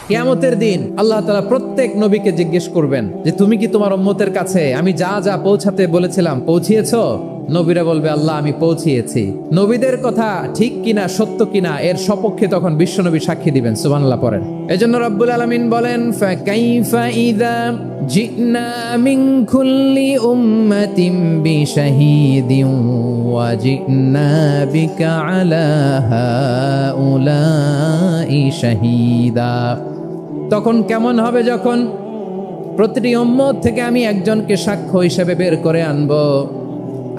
কিয়ামতের দিন আল্লাহ তাআলা প্রত্যেক নবীকে জিজ্ঞেস করবেন যে তুমি কি তোমার উম্মতের কাছে আমি যা যা পৌঁছাতে বলেছিলাম পৌঁছিয়েছো? নবীরা বলবে আল্লাহ আমি পৌঁছিয়েছি। নবীদের কথা ঠিক কিনা সত্য কিনা এর সপক্ষে তখন বিশ্বনবী সাক্ষী দিবেন। সুবহানাল্লাহ পড়েন। এজন্য রব্বুল আলামিন বলেন ফাকাইফা ইযা জিনা মিন কুল্লি উম্মাতিন বিশাহীদিন ওয়া জিনা বিকা আলা হাউলাই শাহীদা। তখন কেমন হবে যখন প্রতিটি উম্মত থেকে আমি একজনকে সাক্ষ্য হিসেবে বের করে আনবো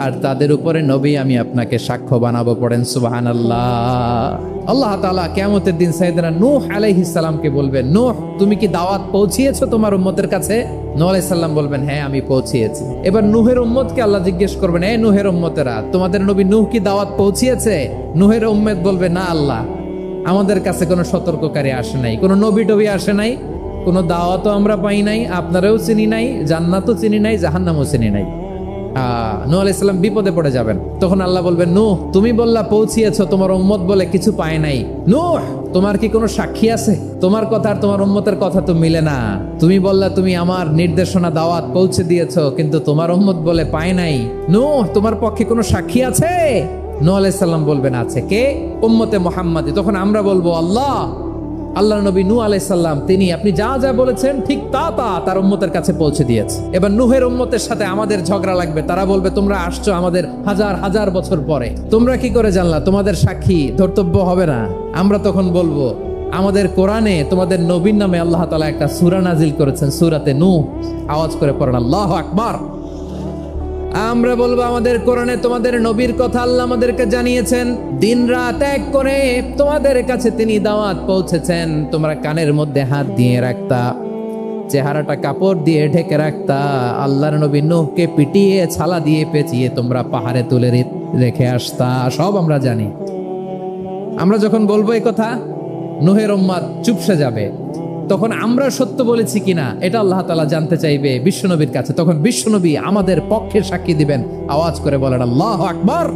আর তাদের উপরে নবী আমি আপনাকে সাক্ষ্য বানাবো। পড়েন সুবহানাল্লাহ। আল্লাহ তাআলা কিয়ামতের দিন সাইয়েদনা নূহ আলাইহিস সালামকে বলবেন, নূহ তুমি কি দাওয়াত পৌঁছিয়েছো তোমার উম্মতের কাছে? নূহ আলাইহিস সালাম বলবেন হ্যাঁ আমি পৌঁছিয়েছি। এবার নূহের উম্মতকে আল্লাহ জিজ্ঞেস করবেন, এই নূহের উম্মতেরা তোমাদের নবী নূহ কি দাওয়াত পৌঁছিয়েছে? নূহের উম্মত বলবে না আল্লাহ, আমাদের কাছে কোনো সতর্ককারী আসে নাই, কোনো নবী টবি আসে নাই, কোনো দাওয়াতও আমরা পাই নাই, আপনারাও চিনি নাই, জান্নাতও চিনি নাই, জাহান্নামও চিনি নাই। নূহ আলাইহিস সালাম বিপদে পড়ে যাবেন। তখন আল্লাহ বলবেন, নূহ তুমি বললা পৌঁছিয়েছো, তোমার উম্মত বলে কিছু পায় নাই। নূহ তোমার কি কোনো সাক্ষী আছে? তোমার কথা আর তোমার উম্মতের কথা তো মিলে না। তুমি বললা তুমি আমার নির্দেশনা দাওয়াত পৌঁছে দিয়েছো, কিন্তু তোমার উম্মত বলে পায় নাই। নূহ তোমার পক্ষে কোনো সাক্ষী আছে? নূহ আলাইহিস সালাম বলবেন আছে। কে? উম্মতে মুহাম্মাদি। তখন আমরা বলবো আল্লাহ নবী নূহ আলাইহিস সালাম তিনি আপনি যা যা বলেছেন ঠিক তা তার উম্মতের কাছে পৌঁছে দিয়েছে। এবার নূহের উম্মতের সাথে আমাদের ঝগড়া লাগবে। তারা বলবে তোমরা আসছো আমাদের হাজার হাজার বছর পরে, তোমরা কি করে জানলা? তোমাদের সাক্ষী ধর্তব্য হবে না। আমরা তখন বলবো আমাদের কোরআনে তোমাদের নবীর নামে আল্লাহ তাআলা একটা সূরা নাজিল করেছেন, সূরাতে নূহ। আওয়াজ করে পড়েন আল্লাহু আকবার। আমরা বলবো আমাদের কোরআনে তোমাদের নবীর কথা আল্লাহ আমাদেরকে জানিয়েছেন, দিন রাত এক করে তোমাদের কাছে তিনি দাওয়াত পৌঁছেছেন। তোমরা কানের মধ্যে হাত দিয়ে রাখতা, চেহারাটা কাপড় দিয়ে ঢেকে রাখতা, আল্লাহর নবী নূহকে পিটিয়ে ছালা দিয়ে পেঁচিয়ে তোমরা পাহাড়ে তুলে রেখে আসতা। সব আমরা জানি। আমরা যখন বলবো এই কথা নূহের উম্মত চুপসে যাবে। তখন আমরা সত্য বলেছি কিনা এটা আল্লাহ তাআলা জানতে চাইবে বিশ্বনবীর কাছে। তখন বিশ্বনবী আমাদের পক্ষে সাক্ষী দিবেন। আওয়াজ করে বলেন আল্লাহু আকবার।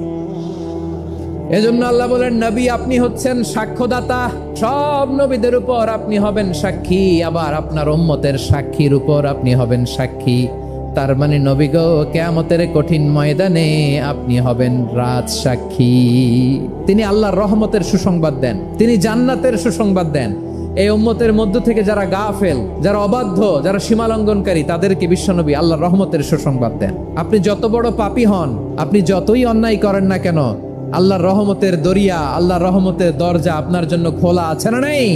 এজন্য আল্লাহ বলেন নবী আপনি হচ্ছেন সাক্ষ্যদাতা, সব নবীদের উপর আপনি হবেন সাক্ষী, আবার আপনার উম্মতের সাক্ষীর উপর আপনি হবেন সাক্ষী। তার মানে নবী গো কিয়ামতের কঠিন ময়দানে আপনি হবেন রাজ সাক্ষী। তিনি আল্লাহর রহমতের সুসংবাদ দেন, তিনি জান্নাতের সুসংবাদ দেন। এই উম্মতের মধ্য থেকে যারা গাফেল, যারা অবাধ্য, যারা সীমালঙ্ঘনকারী তাদেরকে বিশ্বনবী আল্লাহর রহমতের সুসংবাদ দেন। আপনি যত বড় পাপী হন, আপনি যতই অন্যায় করেন না কেন, আল্লাহর রহমতের দরিয়া, আল্লাহর রহমতের দরজা আপনার জন্য খোলা আছে না নেই?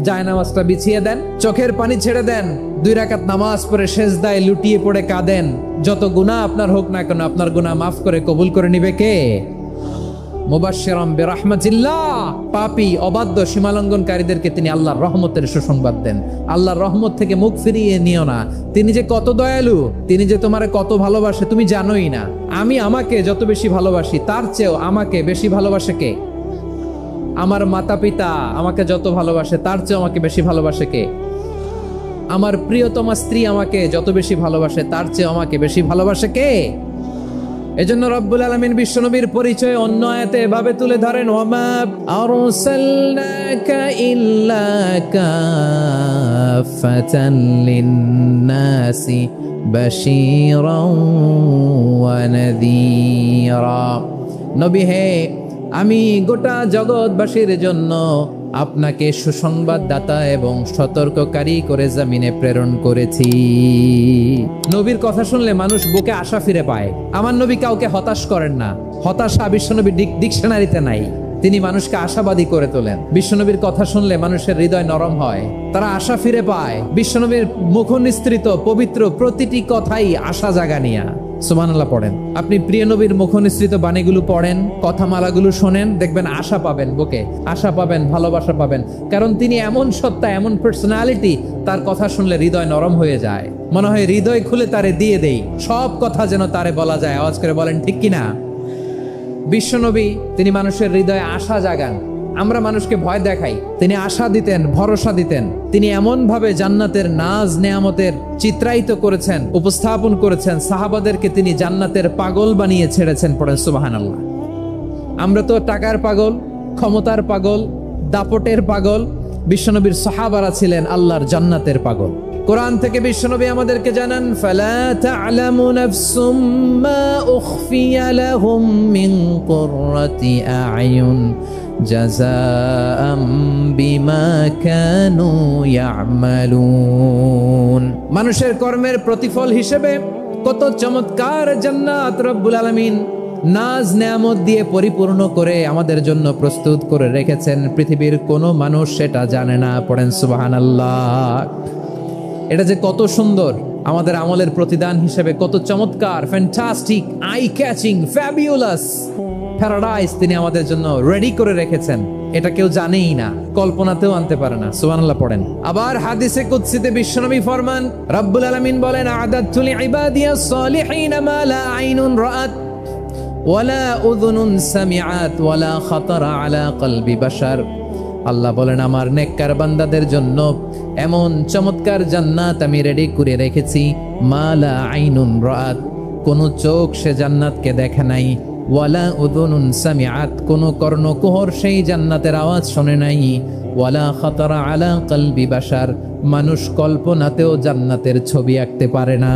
জায়নামাজটা বিছিয়ে দেন, চোখের পানি ছেড়ে দেন, 2 রাকাত নামাজ পড়ে সেজদায় লুটিয়ে পড়ে কাঁদেন। যত গুনাহ আপনার হোক না কেন আপনার গুনাহ মাফ করে কবুল করে নিবে কে? মুবাশশিরাম বিরাহমাতিল্লাহ। পাপী অবাধ্য সীমালঙ্ঘনকারীদেরকে তিনি আল্লাহর রহমতের সুসংবাদ দেন। আল্লাহর রহমত থেকে মুখ ফিরিয়ে নিও না। তিনি যে কত দয়ালু, তিনি যে তোমারে কত ভালোবাসে তুমি জানোই না। আমি আমাকে যত বেশি ভালোবাসি তার চেয়েও আমাকে বেশি ভালোবাসে কে? আমার মাতা পিতা আমাকে যত ভালোবাসে তার চেয়েও আমাকে বেশি ভালোবাসে কে? আমার প্রিয়তমা স্ত্রী আমাকে যত বেশি ভালোবাসে তার চেয়েও আমাকে বেশি ভালোবাসে কে? এজন্য রব্বুল আলামিন বিশ্বনবীর পরিচয় অন্য আয়াতে এভাবে তুলে ধরেন, ওয়ামা আরসালনাকা ইল্লা কাফাতান লিন-নাসি বাশীরাও ওয়া নাযীরা। নবী হে আমি গোটা জগৎবাসীর জন্য আপনাকে সুসংবাদদাতা এবং সতর্ককারী করে জমিনে প্রেরণ করেছি। নবীর কথা শুনলে মানুষ বুকে আশা ফিরে পায়। আমার নবী কাউকে হতাশ করেন না। হতাশা বিশ্বনবীর ডিকশনারিতে নাই। তিনি মানুষকে আশাবাদী করে তোলেন। বিশ্বনবীর কথা শুনলে মানুষের হৃদয় নরম হয়, তারা আশা ফিরে পায়। বিশ্বনবীর মুখ নিঃসৃত পবিত্র প্রতিটি কথাই আশা জাগানিয়া। সুবহানাল্লাহ পড়েন। আপনি প্রিয় নবীর মুখ নিঃসৃত বাণীগুলো পড়েন, কথামালাগুলো শোনেন, দেখবেন আশা পাবেন, বুকে আশা পাবেন, ভালোবাসা পাবেন। কারণ তিনি এমন সত্তা, এমন পার্সোনালিটি, তার কথা শুনলে হৃদয় নরম হয়ে যায়। মনে হয় হৃদয় খুলে তারে দিয়ে দেই, সব কথা যেন তারে বলা যায়। আওয়াজ করে বলেন ঠিক কিনা? বিশ্বনবী তিনি মানুষের হৃদয়ে আশা জাগান। আমরা মানুষকে ভয় দেখাই, তিনি আশা দিতেন, ভরসা দিতেন। তিনি এমন ভাবে জান্নাতের নাজ নেয়ামতের চিত্রায়িত করেছেন, উপস্থাপন করেছেন, সাহাবাদেরকে তিনি জান্নাতের পাগল বানিয়ে ছেড়েছেন। পড়েন সুবহানাল্লাহ। আমরা তো টাকার পাগল, ক্ষমতার পাগল, দাপটের পাগল, বিশ্বনবীর সাহাবারা ছিলেন আল্লাহর জান্নাতের পাগল। কোরআন থেকে বিশ্বনবী আমাদেরকে জানান, ফালা তা'লামু নাফসুম মা উখফিয়া লাহুম মিন কুররাতি আ'য়ুন জাযাআম বিমা কানু ইয়া'মালুন। মানুষের কর্মের প্রতিফল হিসেবে কত চমৎকার জান্নাত রব্বুল আলামিন নাজ নেয়ামত দিয়ে পরিপূর্ণ করে আমাদের জন্য প্রস্তুত করে রেখেছেন। পৃথিবীর কোনো মানুষ সেটা জানে না। পড়েন সুবহানাল্লাহ। এটা যে কত সুন্দর, আমাদের আমলের প্রতিদান হিসেবে কত চমৎকার, fantastic, eye catching, fabulous paradise তিনি আমাদের জন্য রেডি করে রেখেছেন। এটা কেউ জানেই না, কল্পনাতেও আনতে পারে না। সুবহানাল্লাহ পড়েন। আবার হাদিসে কুদসিতে বিশ্বনবী ফরমান, রব্বুল আলামিন বলেন, আ'দাতু লিইবাদিয়াস সালিহিন মা লা আইনুন রাআত ওয়ালা উযুনুন সামিআত ওয়ালা খাতারা আলা কলবি বাশার। আল্লাহ বলেন, আমার নেককার বান্দাদের জন্য এমন চমৎকার জান্নাত আমি রেডি করে রেখেছি, মা লা আইনুন রাআত, কোন চোখ সে জান্নাতকে দেখে নাই, ওয়ালা উযুনুন সামিআত, কোন কর্ণকুহর সেই জান্নাতের আওয়াজ শোনে নাই, ওয়ালা খাতারা আলা কলবি বাশার, মানুষ কল্পনাতেও জান্নাতের ছবি আঁকতে পারে না।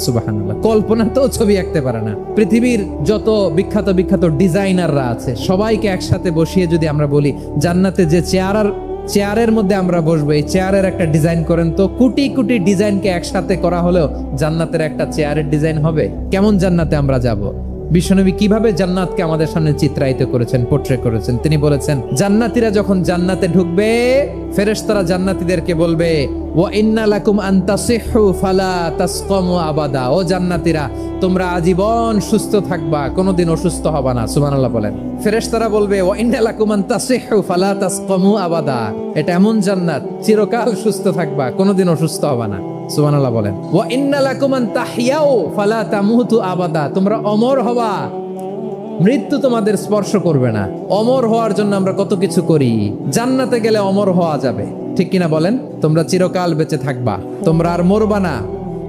সুবহানাল্লাহ, কল্পনাতেও ছবি আঁকতে পারে না। পৃথিবীর যত বিখ্যাত বিখ্যাত ডিজাইনাররা আছে সবাইকে একসাথে বসিয়ে যদি আমরা বলি জান্নাতে যে চেয়ারের মধ্যে আমরা বসবো, এই চেয়ারের একটা ডিজাইন করেন তো, কোটি কোটি ডিজাইনকে একসাথে করা হলেও জান্নাতের একটা চেয়ারের ডিজাইন হবে? কেমন জান্নাতে আমরা যাব? বিশ্বনবী কিভাবে জান্নাতকে আমাদের সামনে চিত্রায়িত করেছেন, পোট্রে করেছেন। তিনি বলেছেন, জান্নাতীরা যখন জান্নাতে ঢুকবে, ফেরেশতারা জান্নাতীদেরকে বলবে, ওয়া ইন্না লাকুম আন তাসিহু ফালা তাসকামু আবাদা। ও জান্নাতীরা, তোমরা আজীবন সুস্থ থাকবা, কোনোদিন অসুস্থ হবা না। সুবহানাল্লাহ বলেন। ফেরেশতারা বলবে, ওয়া ইন্না লাকুম আন তাসিহু ফালা তাসকামু আবাদা। এটা এমন জান্নাত, চিরকাল সুস্থ থাকবা, কোনোদিন অসুস্থ হবা না। সুবহানাল্লাহ বলেন। ওয়া ইন্না লাকুম আন তাহইয়াউ ফালা তামুতু আবাদা। তোমরা অমর হবা, মৃত্যু তোমাদের স্পর্শ করবে না। অমর হওয়ার জন্য আমরা কত কিছু করি, জান্নাতে গেলে অমর হওয়া যাবে, ঠিক কিনা বলেন? তোমরা চিরকাল বেঁচে থাকবা, তোমরা আর মরবা না।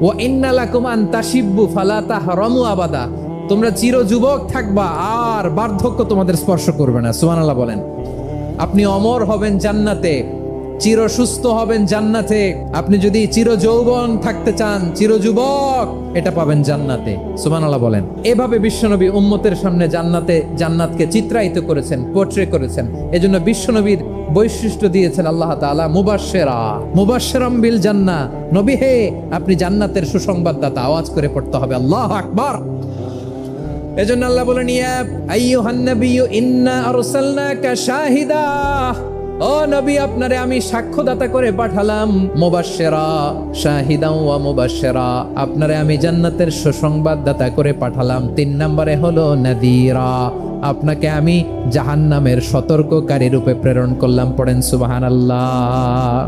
ওয়া ইন্না লাকুম আন তাশিব্বু ফালা তাহরামু আবাদা। তোমরা চির যুবক থাকবা, আর বার্ধক্য তোমাদের স্পর্শ করবে না। সুবহানাল্লাহ বলেন। আপনি অমর হবেন জান্নাতে, চির সুস্থ হবেন জান্নাতে। আপনি যদি চির যৌবন থাকতে চান, চির যুবক, এটা পাবেন জান্নাতে। সুবহানাল্লাহ বলেন। এভাবে বিশ্বনবী উম্মতের সামনে জান্নাতকে চিত্রায়িত করেছেন, পোট্রে করেছেন। এজন্য বিশ্বনবীর বৈশিষ্ট্য দিয়েছেন আল্লাহ তাআলা, মুবাশশিরাম বিল জান্নাহ। নবী হে, আপনি জান্নাতের সুসংবাদদাতা। আওয়াজ করে পড়তে হবে আল্লাহু আকবার। এজন্য আল্লাহ বলেন, ইয়া আইয়ুহান নাবিয়্যু ইন্না আরসালনাকা শাহিদা। ও নবী, আপনারে আমি সাক্ষ্যদাতা করে পাঠালাম। মুবাশশিরা, শাহিদা ওয়া মুবাশশিরা, আপনারে আমি জান্নাতের সুসংবাদদাতা করে পাঠালাম। 3 নম্বরে হলো নাযীরা, আপনাকে আমি জাহান্নামের সতর্ককারী রূপে প্রেরণ করলাম। পড়েন সুবহানাল্লাহ।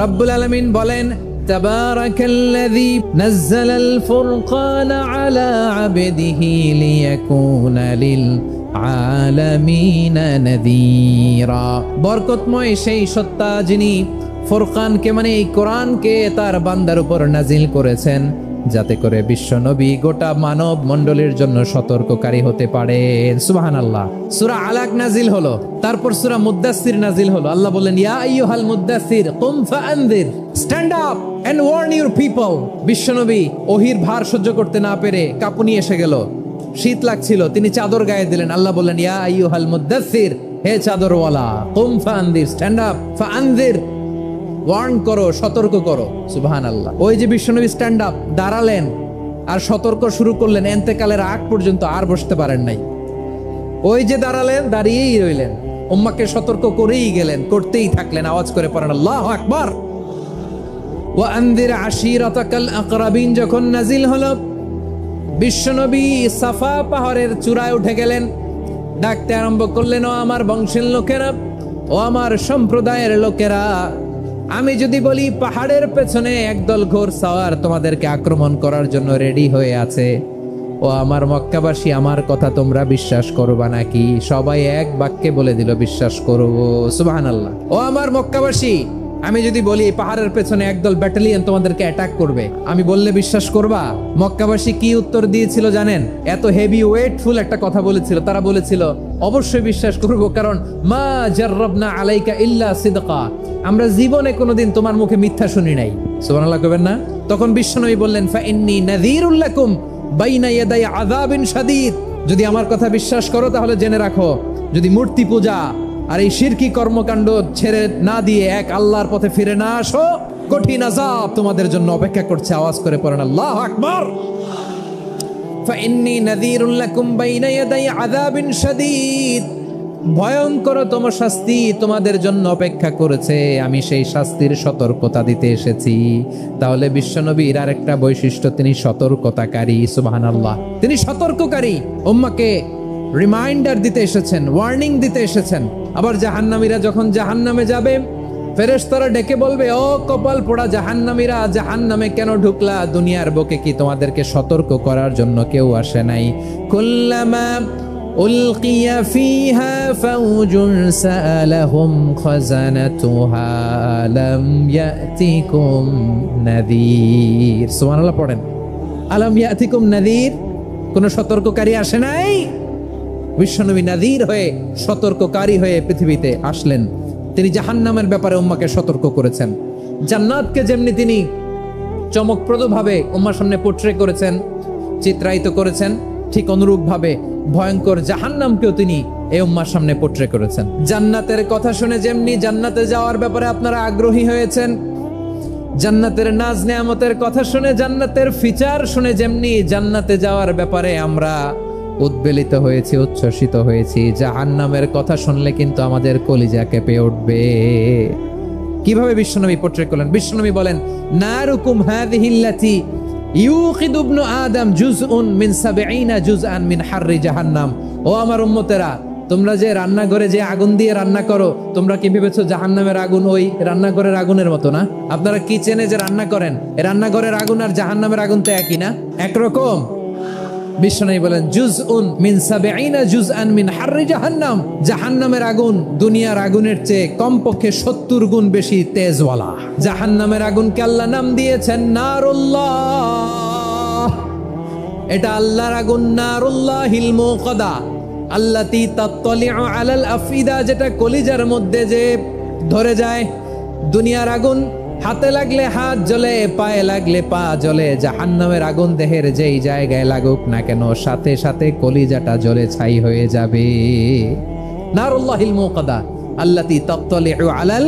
রব্বুল আলামিন বলেন, তাবারাকাল্লাযী নাযালাল ফুরকানা আলা আবদিহি লিয়াকুনা লিল আলামিনা নাযীরা। বরকতময় সেই সত্তা যিনি ফুরকানকে, মানে এই কোরআনকে তার বান্দার উপর নাজিল করেছেন, যাতে করে বিশ্ব নবী গোটা মানব মণ্ডলীর জন্য সতর্ককারী হতে পারেন। সুবহানাল্লাহ। সূরা আলাক নাজিল হলো, তারপর সূরা মুদ্দাসসির নাজিল হলো। আল্লাহ বলেন, ইয়া আইয়ুহাল মুদ্দাসসির কুম ফাআনযির, stand up and warn your people. বিশ্ব নবী ওহীর ভার সহ্য করতে না পেরে কাঁপুনি এসে গেল, শীত লাগছিল, তিনি চাদর গায়ে দিলেন। আল্লাহ বললেন, ইয়া আইয়ুহাল মুদ্দাসসির, হে চাদরওয়ালা, কুম ফাআনযির, স্ট্যান্ড আপ, ফাআনযির, ওয়ার্ন করো, সতর্ক করো। সুবহানাল্লাহ। ওই যে বিশ্বনবী স্ট্যান্ড আপ, দাঁড়ালেন আর সতর্ক শুরু করলেন, এন্তেকালের আগ পর্যন্ত আর বসতে পারেন নাই। ওই যে দাঁড়ালেন, দাঁড়িয়েই রইলেন, উম্মাহকে সতর্ক করেই গেলেন, করতেই থাকলেন। আওয়াজ করে পড়েন আল্লাহু আকবার। ওয়া আনযির আশীরাতাকাল আকরাবিন যখন নাজিল হলো, বিশ্বনবী সাফা পাহাড়ের চূড়ায় উঠে গেলেন, ডাকতে আরম্ভ করলেন, ও আমার বংশের লোকেরা, ও আমার সম্প্রদায়ের লোকেরা, আমি যদি বলি পাহাড়ের পেছনে একদল ঘোড়সাওয়ার তোমাদেরকে আক্রমণ করার জন্য রেডি হয়ে আছে, ও আমার মক্কাবাসী, আমার কথা তোমরা বিশ্বাস করবা নাকি? সবাই এক বাক্যে বলে দিল, বিশ্বাস করব। সুবহানাল্লাহ। ও আমার মক্কাবাসী, আমি যদি বলি পাহাড়ের পেছনে একদল ব্যাটালিয়ন তোমাদেরকে অ্যাটাক করবে, আমি বললে বিশ্বাস করবা? মক্কাবাসী কি উত্তর দিয়েছিল জানেন? এত হেভি ওয়েটফুল একটা কথা বলেছিল। তারা বলেছিল, অবশ্যই বিশ্বাস করব, কারণ মা জাররাবনা আলাইকা ইল্লা সিদকা, আমরা জীবনে কোনোদিন তোমার মুখে মিথ্যা শুনি নাই। সুবহানাল্লাহ কইবেন না? তখন বিশ্বনবী বললেন ফা ইন্নী নাযীরুল লাকুম বাইনা ইয়াদাই আযাবিন শাদীদ, যদি আমার কথা বিশ্বাস করো তাহলে জেনে রাখো, যদি মূর্তি পূজা আর এই শিরকি কর্মকাণ্ড ছেড়ে না দিয়ে এক আল্লাহর পথে ফিরে না আসো, কঠিন আযাব তোমাদের জন্য অপেক্ষা করছে। আওয়াজ করে পড়েন আল্লাহু আকবার। ফাইন্নী নাযীরুল লাকুম বাইনা ইয়াদাই আযাবিন শাদীদ, ভয়ঙ্করতম শাস্তি তোমাদের জন্য অপেক্ষা করেছে, আমি সেই শাস্তির সতর্কতা দিতে এসেছি। তাহলে বিশ্বনবীর আরেকটা বৈশিষ্ট্য, তিনি সতর্কতাকারী। সুবহানাল্লাহ, তিনি সতর্ককারী, উম্মাহকে রিমাইন্ডার দিতে এসেছেন, ওয়ার্নিং দিতে এসেছেন। আবার জাহান্নামীরা যখন জাহান্নামে যাবে, ফেরেশতারা ডেকে বলবে, ও কপাল পোড়া জাহান্নামীরা, জাহান্নামে কেন ঢুকলা? দুনিয়ার বুকে কি তোমাদেরকে সতর্ক করার জন্য কেউ আসে নাই? কুল্লামা উলকিয়া ফিহা ফাউজুন সাআলাহুম খাযানাতুহা আলাম ইয়াতিকুম নাযীর। সুবহানাল্লাহ পড়েন, আলাম ইয়াতিকুম নাযীর, কোন সতর্ককারী আসে নাই? বিশ্বনবী নাযীর হয়ে, সতর্ককারী হয়ে পৃথিবীতে আসলেন। তিনি জাহান্নামের ব্যাপারে উম্মাকে সতর্ক করেছেন। জান্নাতকে যেমনি তিনি চমকপ্রদভাবে উম্মার সামনে পোট্রে করেছেন, চিত্রায়িত করেছেন, ঠিক অনুরূপভাবে ভয়ঙ্কর জাহান্নামকেও তিনি এই উম্মার সামনে পোট্রে করেছেন। জান্নাতের কথা শুনে যেমনি জান্নাতে যাওয়ার ব্যাপারে আপনারা আগ্রহী হয়েছেন, জান্নাতের নাজ নেয়ামতের কথা শুনে, জান্নাতের ফিচার শুনে যেমনি জান্নাতে যাওয়ার ব্যাপারে আমরা উদ্বেলিত হয়েছি, উচ্ছ্বসিত হয়েছি, জাহান্নামের কথা শুনলে কিন্তু আমাদের কলিজা কেঁপে উঠবে। কিভাবে বিশ্বনবী পোট্রে করলেন? বিশ্বনবী বলেন, নারুকুম হাযিহিল্লাতী ইউকিদু ইবনু আদম জুজউন মিন ৭০ জুজআন মিন হাররি জাহান্নাম। ও আমার উম্মতেরা, তোমরা যে রান্নাঘরে যে আগুন দিয়ে রান্না করো, তোমরা কি ভেবেছো জাহান্নামের আগুন ওই রান্নাঘরের আগুনের মতো না? আপনারা কিচেনে যে রান্না করেন, রান্নাঘরের আগুন আর জাহান্নামের আগুন তো একই না, একরকম। বিশ্বনবী বলেন, জুজউন মিন ৭০ জুজআন মিন হাররি জাহান্নাম, জাহান্নামের আগুন দুনিয়ার আগুনের চেয়ে কমপক্ষে ৭০ গুণ বেশি তেজওয়ালা। জাহান্নামের আগুনকে আল্লাহ নাম দিয়েছেন নারুল্লাহ। এটা আল্লাহর আগুন, নারুল্লাহিল মুকাদা আল্লাতী তাত্তালিউ আলাল আফিদা, যেটা কলিজার মধ্যে যে ধরে যায়। দুনিয়ার আগুন হাতে লাগলে হাত জ্বলে, পায়ে লাগলে পা জ্বলে, জাহান্নামের আগুন দেহের যেই জায়গায় লাগুক না কেন, সাথে সাথে কলিজাটা জ্বলে ছাই হয়ে যাবে। নারুল্লাহিল মুকাদা আল্লাতী তাত্তালিউ আলাল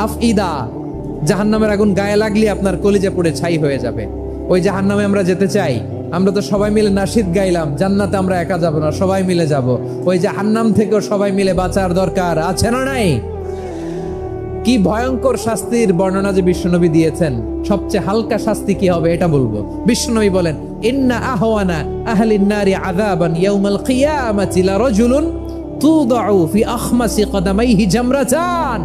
আফইদা, জাহান্নামের আগুন গায়ে লাগলে আপনার কলিজা পুড়ে ছাই হয়ে যাবে। ওই জাহান্নামে আমরা যেতে চাই? আমরা তো সবাই মিলে নাশিদ গাইলাম, জান্নাতে আমরা একা যাব না, সবাই মিলে যাব। ওই জাহান্নাম থেকেও সবাই মিলে বাঁচার দরকার আছে না নাই? কি ভয়ঙ্কর শাস্তির বর্ণনা যে বিশ্বনবী দিয়েছেন। সবচেয়ে হালকা শাস্তি কি হবে এটা বলবো। বিশ্বনবী বলেন, ইন্না আহওয়ানা আহলিন নারি আযাবান ইয়াউমাল কিয়ামাতি লারাজুলুন তুদাউ ফি আখমাসি কদামাইহি জামরাতান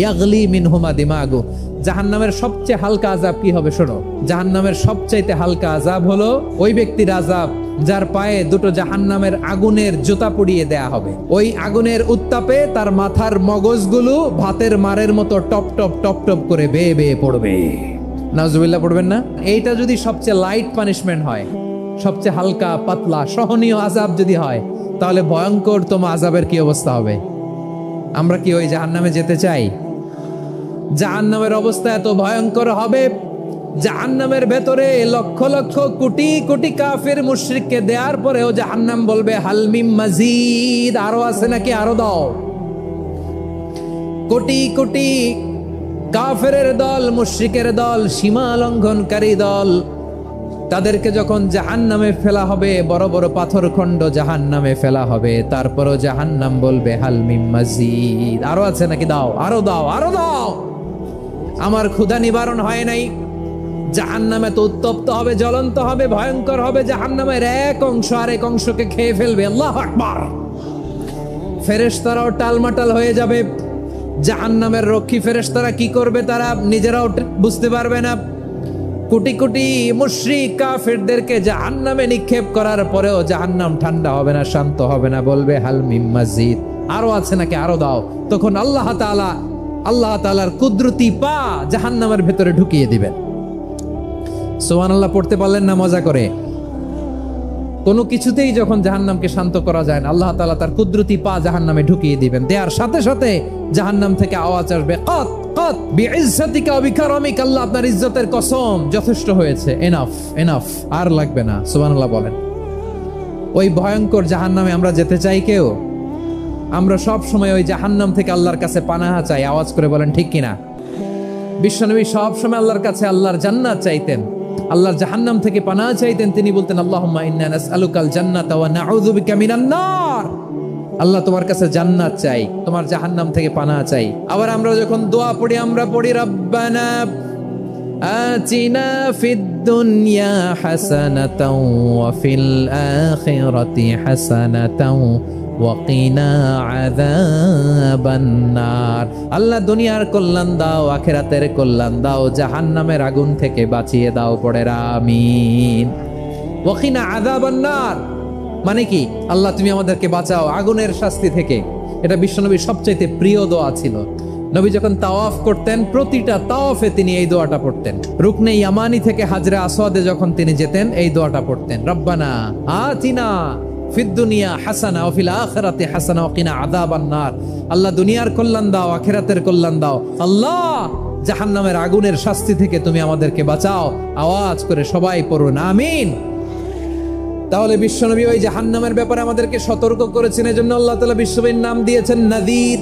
ইয়াগলি মিনহুমা দিমাগু। জাহান্নামের সবচেয়ে হালকা আযাব কি হবে শোনো। জাহান্নামের সবচাইতে হালকা আযাব হলো ওই ব্যক্তির আযাব যার পায়ে দুটো জাহান্নামের আগুনের জুতা পুড়িয়ে দেয়া হবে। ওই আগুনের উত্তাপে তার মাথার মগজগুলো ভাতের মারের মতো টপ টপ টপ টপ করে বেয়ে বেয়ে পড়বে। নাউজুবিল্লাহ পড়বেন না? এইটা যদি সবচেয়ে লাইট পানিশমেন্ট হয়, সবচেয়ে হালকা পাতলা সহনীয় আযাব যদি হয়, তাহলে ভয়ঙ্করতম আযাবের কি অবস্থা হবে? আমরা কি ওই জাহান্নামে যেতে চাই? জাহান্নামের অবস্থা এত ভয়ঙ্কর হবে, জাহান্নামের ভেতরে লক্ষ লক্ষ কোটি কোটি কাফের মুশরিককে দেওয়ার পরেও জাহান্নাম বলবে হাল মিন মাজিদ, আরো আছে নাকি, আরো দাও। কোটি কোটি কাফেরের দল, মুশরিকের দল, সীমা লঙ্ঘনকারী দল, তাদেরকে যখন জাহান্নামে ফেলা হবে, বড় বড় পাথরখণ্ড জাহান্নামে ফেলা হবে, তারপরও জাহান্নাম বলবে হাল মিন মাজিদ, আরো আছে নাকি, দাও, আরো দাও, আরো দাও। আমার ক্ষুধা নিবারণ হয় নাই। জাহান্নামে তো উত্তপ্ত হবে, জ্বলন্ত হবে, ভয়ঙ্কর হবে। জাহান্নামের এক অংশ আরেক অংশকে খেয়ে ফেলবে। আল্লাহু আকবার। ফেরেশতারাও টালমাটাল হয়ে যাবে। জাহান্নামের রক্ষী ফেরেশতারা কি করবে তারা নিজেরাও বুঝতে পারবে না। কোটি কোটি মুশরিক কাফেরদেরকে জাহান্নামে নিক্ষেপ করার পরেও জাহান্নাম ঠান্ডা হবে না, শান্ত হবে না, বলবে হাল মিন মাজিদ, আরো আছে নাকি, আরো দাও। তখন আল্লাহ তাআলার কুদরতি পা জাহান্নামের ভেতরে ঢুকিয়ে দিবেন। সুবহানাল্লাহ পড়তে পারলেন না মজা করে? কোনো কিছুতেই যখন জাহান্নামকে শান্ত করা যায় না, আল্লাহ তাআলা তার কুদরতি পা জাহান্নামে ঢুকিয়ে দিবেন। দেয়ার সাথে সাথে জাহান্নাম থেকে আওয়াজ আসবে, কত কত বিইজ্জাতিকা ওয়া বিকারামিকা, আল্লাহ আপনার ইজ্জতের কসম, যথেষ্ট হয়েছে, এনাফ এনাফ, আর লাগবে না। সুবহানাল্লাহ বলেন। ওই ভয়ঙ্কর জাহান্নামে আমরা যেতে চাই কেউ? আমরা সব সময় ওই জাহান্নাম থেকে আল্লাহর কাছে পানাহা চাই। আওয়াজ করে বলেন ঠিক কিনা? বিশ্বনবী সব সময় আল্লাহর কাছে আল্লাহর জান্নাত চাইতেন, আল্লাহর জাহান্নাম থেকে পানাহা চাইতেন। তিনি বলতেন, আল্লাহুম্মা ইন্না নাসআলুকাল জান্নাতা ওয়া নাউযু বিকা মিনান নার। আল্লাহ তোমার কাছে জান্নাত চাই, তোমার জাহান্নাম থেকে পানাহা চাই। আবার আমরা যখন দোয়া পড়ি, আমরা পড়ি রব্বানা আতিনা ফিদ দুনিয়া হাসানাতাও ওয়া ফিল আখিরাতি হাসানাতাও ওয়া কিনা আযাবান নার। আল্লাহ দুনিয়ার কল্যাণ দাও, আখিরাতের কল্যাণ দাও, জাহান্নামের আগুন থেকে বাঁচিয়ে দাও। পড়ে আমিন। ওয়া কিনা আযাবান নার মানে কি? আল্লাহ তুমি আমাদেরকে বাঁচাও আগুনের শাস্তি থেকে। এটা বিশ্বনবীর সবচেয়ে প্রিয় দোয়া ছিল। নবী যখন তাওয়াফ করতেন, প্রতিটা তাওয়াফে তিনি এই দোয়াটা পড়তেন। রুকনে ইয়ামানি থেকে হাজরে আসওয়াদে যখন তিনি যেতেন, এই দোয়াটা পড়তেন, রব্বানা আতিনা ফিদ দুনিয়া হাসানা ওয়া ফিল আখিরাতি হাসানা ওয়া কিনা আযাবান নার। আল্লাহ দুনিয়ার কল্যাণ দাও, আখিরাতের কল্যাণ দাও। আল্লাহ জাহান্নামের আগুনের শাস্তি থেকে তুমি আমাদেরকে বাঁচাও। আওয়াজ করে সবাই পড়ুন আমিন। তাহলে বিশ্বনবী ওই জাহান্নামের ব্যাপারে আমাদেরকে সতর্ক করেছেন। এজন্য আল্লাহ তাআলা বিশ্বনবীর নাম দিয়েছেন নাযীর,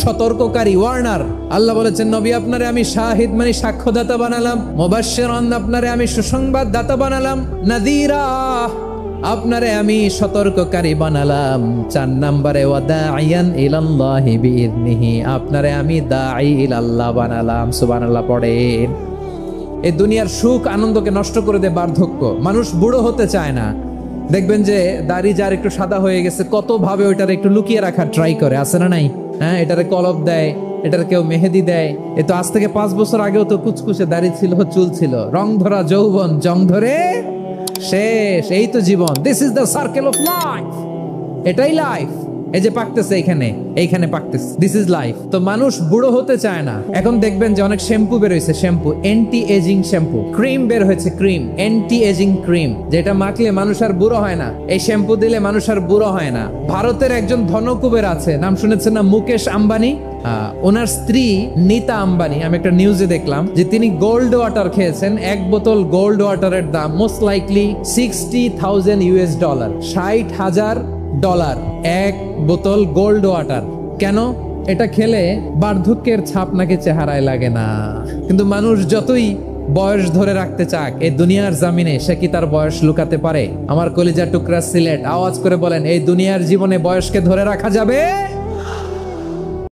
সতর্ককারী, ওয়ার্নার। আল্লাহ বলেছেন, নবী আপনারে আমি শাহিদ মানে সাক্ষ্যদাতা বানালাম, মুবাশশিরান আপনারে আমি সুসংবাদ দাতা বানালাম, নাযীরা আপনারে আমি সতর্ককারী বানালাম। 4 নম্বরে ওয়াদাইয়ান ইলাল্লাহি বিইذনিহি, আপনারে আমি দাঈ ইলাল্লাহ বানালাম। সুবহানাল্লাহ পড়েন। এই দুনিয়ার সুখ আনন্দকে নষ্ট করে দেয় বার্ধক্য। মানুষ বুড়ো হতে চায় না। দেখবেন যে দাড়ি যার একটু সাদা হয়ে গেছে, কত ভাবে ওইটার একটু লুকিয়ে রাখার ট্রাই করে, আছে না নাই? হ্যাঁ, এটারে কলপ দেয়, এটার কেউ মেহেদি দেয়। এ তো আজ থেকে 5 বছর আগেও তো কুচকুচে দাড়ি ছিল, চুল ছিল, রং ধরা যৌবন, জং ধরে শেষ। এই তো জীবন। This is the circle of life. এটাই লাইফ। এই যে পাকতেছে এইখানে পাকতেছে, দিস ইজ লাইফ। তো মানুষ বুড়ো হতে চায় না। এখন দেখবেন যে অনেক শ্যাম্পু বের হয়েছে, shampoo anti ageing shampoo, cream বের হয়েছে, ক্রিম অ্যান্টি এজিং ক্রিম, যেটা মাখলে মানুষ আর বুড়ো হয় না। এই শ্যাম্পু দিলে মানুষ আর বুড়ো হয় না। ভারতের একজন ধনকুবের আছে, নাম শুনেছেন না? মুকেশ আম্বানি। ওনার স্ত্রী নীতা আম্বানি, আমি একটা নিউজে দেখলাম যে তিনি গোল্ড ওয়াটার খেয়েছেন। 1 বোতল গোল্ড ওয়াটারের দাম মোস্ট লাইকলি $60,000, $60,000 1 বোতল গোল্ড ওয়াটার। কেন? এটা খেলে বার্ধক্যের ছাপ নাকি চেহারায় লাগে না। কিন্তু মানুষ যতই বয়স ধরে রাখতে চাক, এই দুনিয়ার জামিনে সে কি তার বয়স লুকাতে পারে? আমার কলিজার টুকরা সিলেট, আওয়াজ করে বলেন, এই দুনিয়ার জীবনে বয়সকে ধরে রাখা যাবে?